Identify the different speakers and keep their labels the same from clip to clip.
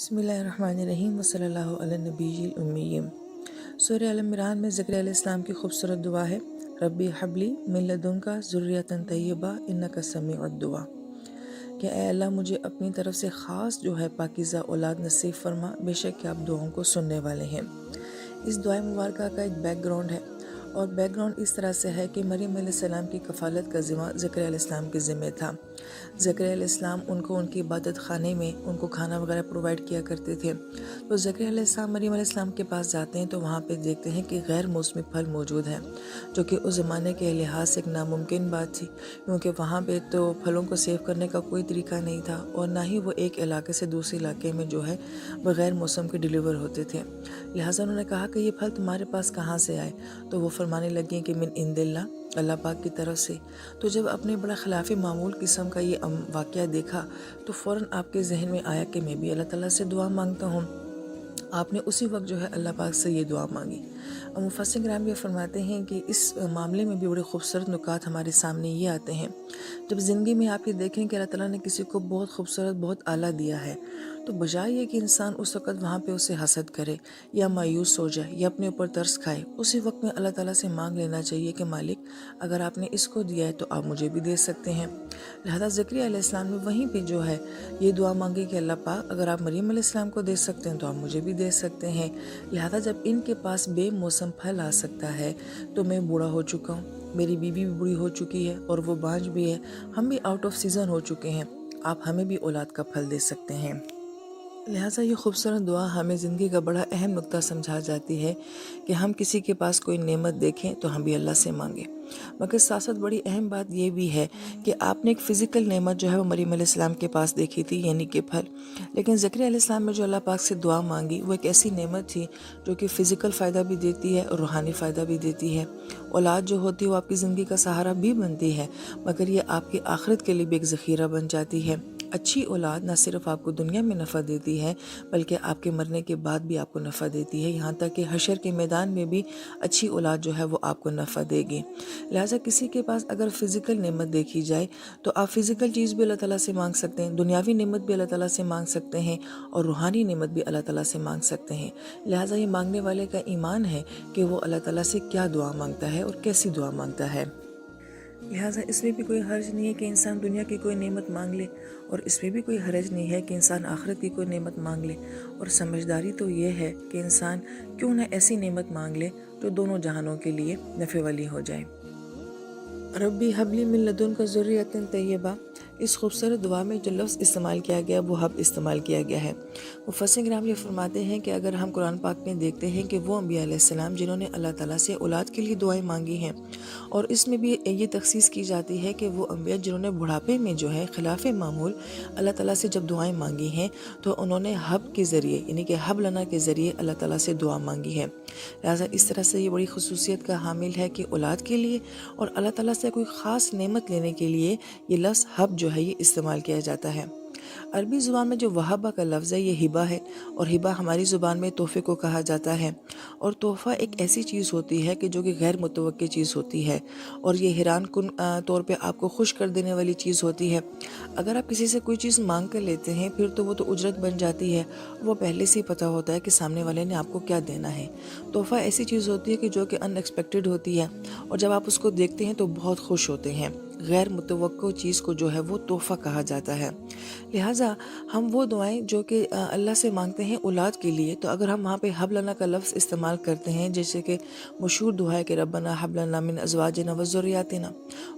Speaker 1: بسم اللہ الرحمن الرحیم وصلی اللہ علی نبی الأمی۔ سورہ ال عمران میں زکریا علیہ السلام کی خوبصورت دعا ہے، ربی حبلی من لدنکا ذریۃ طیبہ انکا سمیع الدعا، کہ اے اللہ مجھے اپنی طرف سے خاص جو ہے پاکیزہ اولاد نصیب فرما، بے شک کہ آپ دعاؤں کو سننے والے ہیں۔ اس دعائے مبارکہ کا ایک بیک گراؤنڈ ہے، اور بیک گراؤنڈ اس طرح سے ہے کہ مریم علیہ السلام کی کفالت کا ذمہ زکریا علیہ السلام کے ذمہ تھا۔ زکریا علیہ السلام ان کو ان کی عبادت خانے میں ان کو کھانا وغیرہ پرووائڈ کیا کرتے تھے، تو زکریا علیہ السلام مریم علیہ السلام کے پاس جاتے ہیں تو وہاں پہ دیکھتے ہیں کہ غیر موسمی پھل موجود ہیں، جو کہ اس زمانے کے لحاظ سے ایک ناممکن بات تھی، کیونکہ وہاں پہ تو پھلوں کو سیو کرنے کا کوئی طریقہ نہیں تھا، اور نہ ہی وہ ایک علاقے سے دوسرے علاقے میں جو ہے بغیر موسم کے ڈیلیور ہوتے تھے۔ لہٰذا انہوں نے کہا کہ یہ پھل تمہارے پاس کہاں سے آئے؟ تو وہ فرمانے لگیں کہ من عند اللہ پاک کی طرف سے۔ تو جب اپنے بڑا خلاف معمول قسم کا یہ واقعہ دیکھا تو فوراً آپ کے ذہن میں آیا کہ میں بھی اللہ تعالیٰ سے دعا مانگتا ہوں۔ آپ نے اسی وقت جو ہے اللہ پاک سے یہ دعا مانگی۔ مفسر کرام یہ فرماتے ہیں کہ اس معاملے میں بھی بڑے خوبصورت نکات ہمارے سامنے یہ آتے ہیں۔ جب زندگی میں آپ یہ دیکھیں کہ اللہ تعالیٰ نے کسی کو بہت خوبصورت بہت اعلیٰ دیا ہے، تو بجائے یہ کہ انسان اس وقت وہاں پہ اسے حسد کرے یا مایوس ہو جائے یا اپنے اوپر ترس کھائے، اسی وقت میں اللہ تعالیٰ سے مانگ لینا چاہیے کہ مالک اگر آپ نے اس کو دیا ہے تو آپ مجھے بھی دے سکتے ہیں۔ لہذا زکریا علیہ السلام نے وہیں پہ جو ہے یہ دعا مانگی کہ اللہ پاک اگر آپ مریم علیہ السلام کو دے سکتے ہیں تو آپ مجھے بھی دے سکتے ہیں۔ لہذا جب ان کے پاس بے موسم پھل آ سکتا ہے تو میں بوڑھا ہو چکا ہوں، میری بیوی بھی بوڑھی ہو چکی ہے اور وہ بانجھ بھی ہے، ہم بھی آؤٹ آف سیزن ہو چکے ہیں، آپ ہمیں بھی اولاد کا پھل دے سکتے ہیں۔ لہٰذا یہ خوبصورت دعا ہمیں زندگی کا بڑا اہم نقطہ سمجھا جاتی ہے کہ ہم کسی کے پاس کوئی نعمت دیکھیں تو ہم بھی اللہ سے مانگیں، مگر ساتھ ساتھ بڑی اہم بات یہ بھی ہے کہ آپ نے ایک فزیکل نعمت جو ہے وہ مریم علیہ السلام کے پاس دیکھی تھی، یعنی کہ پھل، لیکن زکریا علیہ السلام نے جو اللہ پاک سے دعا مانگی وہ ایک ایسی نعمت تھی جو کہ فزیکل فائدہ بھی دیتی ہے اور روحانی فائدہ بھی دیتی ہے۔ اولاد جو ہوتی ہے وہ آپ کی زندگی کا سہارا بھی بنتی ہے، مگر یہ آپ کی آخرت کے لیے بھی ایک ذخیرہ بن جاتی ہے۔ اچھی اولاد نہ صرف آپ کو دنیا میں نفع دیتی ہے بلکہ آپ کے مرنے کے بعد بھی آپ کو نفع دیتی ہے، یہاں تک کہ حشر کے میدان میں بھی اچھی اولاد جو ہے وہ آپ کو نفع دے گی۔ لہٰذا کسی کے پاس اگر فزیکل نعمت دیکھی جائے تو آپ فزیکل چیز بھی اللہ تعالیٰ سے مانگ سکتے ہیں، دنیاوی نعمت بھی اللہ تعالیٰ سے مانگ سکتے ہیں، اور روحانی نعمت بھی اللہ تعالیٰ سے مانگ سکتے ہیں۔ لہٰذا یہ مانگنے والے کا ایمان ہے کہ وہ اللہ تعالیٰ سے کیا دعا مانگتا ہے اور کیسی دعا مانگتا ہے۔ لہٰذا اس میں بھی کوئی حرج نہیں ہے کہ انسان دنیا کی کوئی نعمت مانگ لے، اور اس میں بھی کوئی حرج نہیں ہے کہ انسان آخرت کی کوئی نعمت مانگ لے، اور سمجھداری تو یہ ہے کہ انسان کیوں نہ ایسی نعمت مانگ لے جو دونوں جہانوں کے لیے نفع والی ہو جائے۔ ربی حبلی من لدنک ذریۃ طیبہ، اس خوبصورت دعا میں جو لفظ استعمال کیا گیا وہ حب استعمال کیا گیا ہے۔ مفسر کرام یہ فرماتے ہیں کہ اگر ہم قرآن پاک میں دیکھتے ہیں کہ وہ انبیاء علیہ السلام جنہوں نے اللہ تعالیٰ سے اولاد کے لیے دعائیں مانگی ہیں، اور اس میں بھی یہ تخصیص کی جاتی ہے کہ وہ انبیاء جنہوں نے بڑھاپے میں جو ہے خلاف معمول اللہ تعالیٰ سے جب دعائیں مانگی ہیں تو انہوں نے حب کے ذریعے یعنی کہ حب لنا کے ذریعے اللہ تعالیٰ سے دعا مانگی ہے۔ لہٰذا اس طرح سے یہ بڑی خصوصیت کا حامل ہے کہ اولاد کے لیے اور اللہ تعالیٰ سے کوئی خاص نعمت لینے کے لیے یہ لفظ حب جو ہے یہ استعمال کیا جاتا ہے۔ عربی زبان میں جو وہبہ کا لفظ ہے یہ ہبہ ہے، اور ہبہ ہماری زبان میں تحفے کو کہا جاتا ہے، اور تحفہ ایک ایسی چیز ہوتی ہے کہ جو کہ غیر متوقع چیز ہوتی ہے، اور یہ حیران کن طور پہ آپ کو خوش کر دینے والی چیز ہوتی ہے۔ اگر آپ کسی سے کوئی چیز مانگ کر لیتے ہیں پھر تو وہ تو اجرت بن جاتی ہے، وہ پہلے سے ہی پتہ ہوتا ہے کہ سامنے والے نے آپ کو کیا دینا ہے۔ تحفہ ایسی چیز ہوتی ہے کہ جو کہ ان ایکسپیکٹڈ ہوتی ہے، اور جب آپ اس کو دیکھتے ہیں تو بہت خوش ہوتے ہیں۔ غیر متوقع چیز کو جو ہے وہ تحفہ کہا جاتا ہے۔ لہٰذا ہم وہ دعائیں جو کہ اللہ سے مانگتے ہیں اولاد کے لیے، تو اگر ہم وہاں پہ حب لنا کا لفظ استعمال کرتے ہیں، جیسے کہ مشہور دعا ہے کہ ربنا حب لنا من ازواجنا وذریاتنا،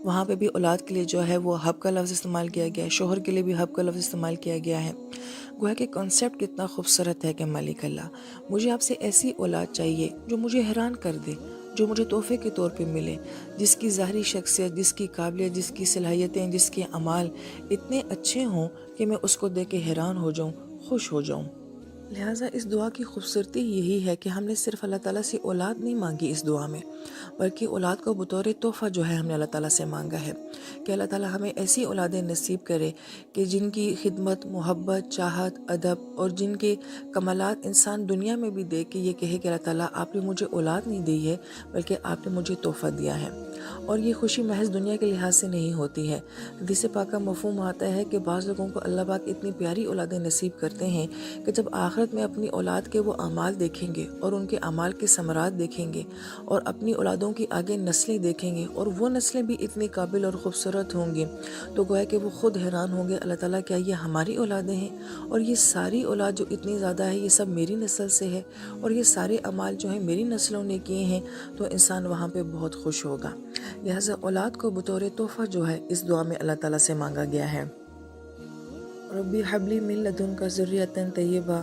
Speaker 1: وہاں پہ بھی اولاد کے لیے جو ہے وہ حب کا لفظ استعمال کیا گیا ہے، شوہر کے لیے بھی حب کا لفظ استعمال کیا گیا ہے۔ گویا کہ کنسیپٹ کتنا خوبصورت ہے کہ مالک اللہ مجھے آپ سے ایسی اولاد چاہیے جو مجھے حیران کر دے، جو مجھے تحفے کے طور پہ ملے، جس کی ظاہری شخصیت، جس کی قابلیت، جس کی صلاحیتیں، جس کے اعمال اتنے اچھے ہوں کہ میں اس کو دیکھ کے حیران ہو جاؤں، خوش ہو جاؤں۔ لہٰذا اس دعا کی خوبصورتی یہی ہے کہ ہم نے صرف اللہ تعالیٰ سے اولاد نہیں مانگی اس دعا میں، بلکہ اولاد کو بطور تحفہ جو ہے ہم نے اللہ تعالیٰ سے مانگا ہے کہ اللہ تعالیٰ ہمیں ایسی اولادیں نصیب کرے کہ جن کی خدمت، محبت، چاہت، ادب اور جن کے کمالات انسان دنیا میں بھی دیکھ کے یہ کہے کہ اللہ تعالیٰ آپ نے مجھے اولاد نہیں دی ہے بلکہ آپ نے مجھے تحفہ دیا ہے۔ اور یہ خوشی محض دنیا کے لحاظ سے نہیں ہوتی ہے۔ حدیث پاک کا مفہوم آتا ہے کہ بعض لوگوں کو اللہ پاک اتنی پیاری اولادیں نصیب کرتے ہیں کہ جب آخرت میں اپنی اولاد کے وہ اعمال دیکھیں گے اور ان کے اعمال کے ثمرات دیکھیں گے اور اپنی اولادوں کی آگے نسلیں دیکھیں گے اور وہ نسلیں بھی اتنی قابل اور خوبصورت ہوں گی تو گویا کہ وہ خود حیران ہوں گے، اللہ تعالیٰ کیا یہ ہماری اولادیں ہیں؟ اور یہ ساری اولاد جو اتنی زیادہ ہے یہ سب میری نسل سے ہے اور یہ سارے اعمال جو ہیں میری نسلوں نے کیے ہیں، تو انسان وہاں پہ بہت خوش ہوگا۔ لہٰذا اولاد کو بطور تحفہ جو ہے اس دعا میں اللہ تعالیٰ سے مانگا گیا ہے۔ ربی حبلی من لدن کا ذریۃ طیبہ،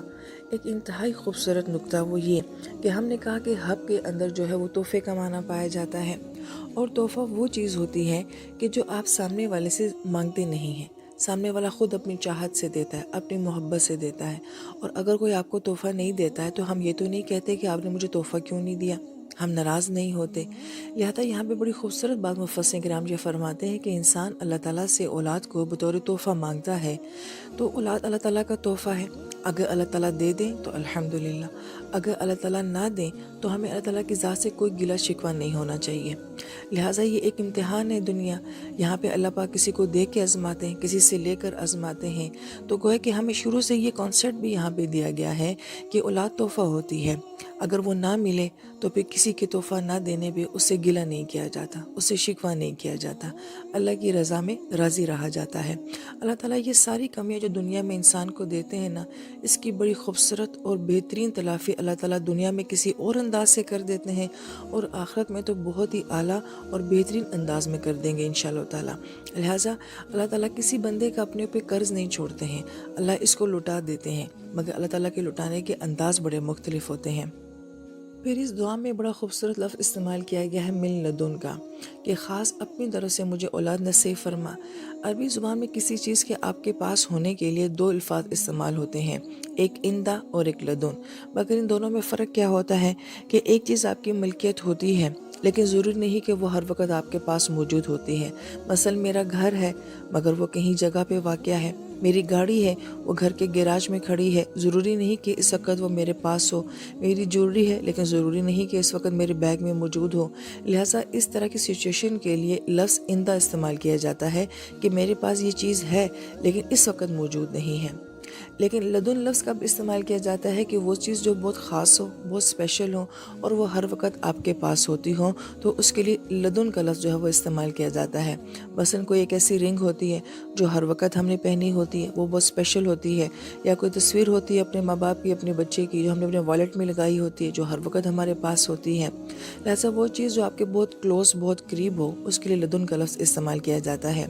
Speaker 1: ایک انتہائی خوبصورت نقطہ وہ یہ کہ ہم نے کہا کہ حب کے اندر جو ہے وہ تحفے کا معنی پایا جاتا ہے، اور تحفہ وہ چیز ہوتی ہے کہ جو آپ سامنے والے سے مانگتے نہیں ہیں، سامنے والا خود اپنی چاہت سے دیتا ہے، اپنی محبت سے دیتا ہے۔ اور اگر کوئی آپ کو تحفہ نہیں دیتا ہے تو ہم یہ تو نہیں کہتے کہ آپ نے مجھے تحفہ کیوں نہیں دیا، ہم ناراض نہیں ہوتے۔ لہذا یہاں پہ بڑی خوبصورت بات مفسرین کرام یہ فرماتے ہیں کہ انسان اللہ تعالیٰ سے اولاد کو بطور تحفہ مانگتا ہے تو اولاد اللہ تعالیٰ کا تحفہ ہے۔ اگر اللہ تعالیٰ دے دیں تو الحمدللہ، اگر اللہ تعالیٰ نہ دیں تو ہمیں اللہ تعالیٰ کی ذات سے کوئی گلہ شکوہ نہیں ہونا چاہیے۔ لہٰذا یہ ایک امتحان ہے دنیا، یہاں پہ اللہ پاک کسی کو دے کے آزماتے ہیں، کسی سے لے کر آزماتے ہیں۔ تو گویا کہ ہمیں شروع سے یہ کانسیپٹ بھی یہاں پہ دیا گیا ہے کہ اولاد تحفہ ہوتی ہے، اگر وہ نہ ملے تو پھر کسی کے تحفہ نہ دینے پہ اس سے گلہ نہیں کیا جاتا، اس سے شکوہ نہیں کیا جاتا، اللہ کی رضا میں راضی رہا جاتا ہے۔ اللہ تعالیٰ یہ ساری کمیاں جو دنیا میں انسان کو دیتے ہیں نا، اس کی بڑی خوبصورت اور بہترین تلافی اللہ تعالیٰ دنیا میں کسی اور انداز سے کر دیتے ہیں، اور آخرت میں تو بہت ہی اعلیٰ اور بہترین انداز میں کر دیں گے انشاءاللہ تعالیٰ۔ لہٰذا اللہ تعالیٰ کسی بندے کا اپنے اوپر قرض نہیں چھوڑتے ہیں، اللہ اس کو لٹا دیتے ہیں، مگر اللہ تعالیٰ کے لٹانے کے انداز بڑے مختلف ہوتے ہیں۔ پھر اس دعا میں بڑا خوبصورت لفظ استعمال کیا گیا ہے من لدن کا، کہ خاص اپنی طرف سے مجھے اولاد نصیب فرما۔ عربی زبان میں کسی چیز کے آپ کے پاس ہونے کے لیے دو الفاظ استعمال ہوتے ہیں، ایک عندہ اور ایک لدن، مگر ان دونوں میں فرق کیا ہوتا ہے کہ ایک چیز آپ کی ملکیت ہوتی ہے لیکن ضروری نہیں کہ وہ ہر وقت آپ کے پاس موجود ہوتی ہے۔ مثلا میرا گھر ہے مگر وہ کہیں جگہ پہ واقع ہے، میری گاڑی ہے وہ گھر کے گیراج میں کھڑی ہے، ضروری نہیں کہ اس وقت وہ میرے پاس ہو، میری جویلری ہے لیکن ضروری نہیں کہ اس وقت میرے بیگ میں موجود ہو۔ لہٰذا اس طرح کی سچویشن کے لیے لفظ عندہ استعمال کیا جاتا ہے کہ میرے پاس یہ چیز ہے لیکن اس وقت موجود نہیں ہے۔ لیکن لدن لفظ کب استعمال کیا جاتا ہے کہ وہ چیز جو بہت خاص ہو، بہت اسپیشل ہو اور وہ ہر وقت آپ کے پاس ہوتی ہو، تو اس کے لیے لدن کا لفظ جو ہے وہ استعمال کیا جاتا ہے۔ مثلا کوئی ایک ایسی رنگ ہوتی ہے جو ہر وقت ہم نے پہنی ہوتی ہے، وہ بہت اسپیشل ہوتی ہے، یا کوئی تصویر ہوتی ہے اپنے ماں باپ کی، اپنے بچے کی، جو ہم نے اپنے والیٹ میں لگائی ہوتی ہے، جو ہر وقت ہمارے پاس ہوتی ہے۔ لہٰذا وہ چیز جو آپ کے بہت کلوز، بہت قریب ہو، اس کے لیے لدن کا لفظ استعمال کیا جاتا ہے۔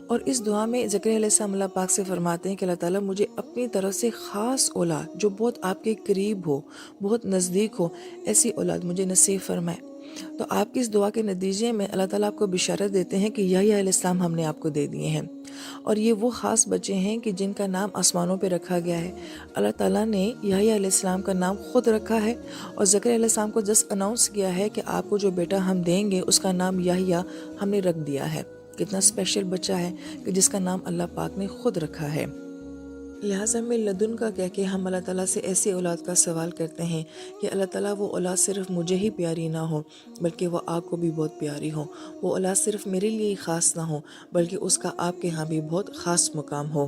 Speaker 1: اور اس دعا میں زکریا علیہ السلام اللہ پاک سے فرماتے ہیں کہ اللہ تعالیٰ مجھے اپنی طرف سے خاص اولاد جو بہت آپ کے قریب ہو، بہت نزدیک ہو، ایسی اولاد مجھے نصیب فرمائے۔ تو آپ کی اس دعا کے نتیجے میں اللہ تعالیٰ آپ کو بشارت دیتے ہیں کہ یحییٰ علیہ السلام ہم نے آپ کو دے دیے ہیں، اور یہ وہ خاص بچے ہیں کہ جن کا نام آسمانوں پہ رکھا گیا ہے۔ اللہ تعالیٰ نے یحییٰ علیہ السلام کا نام خود رکھا ہے، اور زکریا علیہ السلام کو جس اناؤنس کیا ہے کہ آپ کو جو بیٹا ہم دیں گے اس کا نام یحییٰ ہم نے رکھ دیا ہے۔ کتنا اسپیشل بچہ ہے کہ جس کا نام اللہ پاک نے خود رکھا ہے۔ لہٰذا میں لدن کا کہہ کے ہم اللہ تعالیٰ سے ایسی اولاد کا سوال کرتے ہیں کہ اللہ تعالیٰ وہ اولاد صرف مجھے ہی پیاری نہ ہو بلکہ وہ آپ کو بھی بہت پیاری ہو، وہ اولاد صرف میرے لیے ہی خاص نہ ہو بلکہ اس کا آپ کے ہاں بھی بہت خاص مقام ہو۔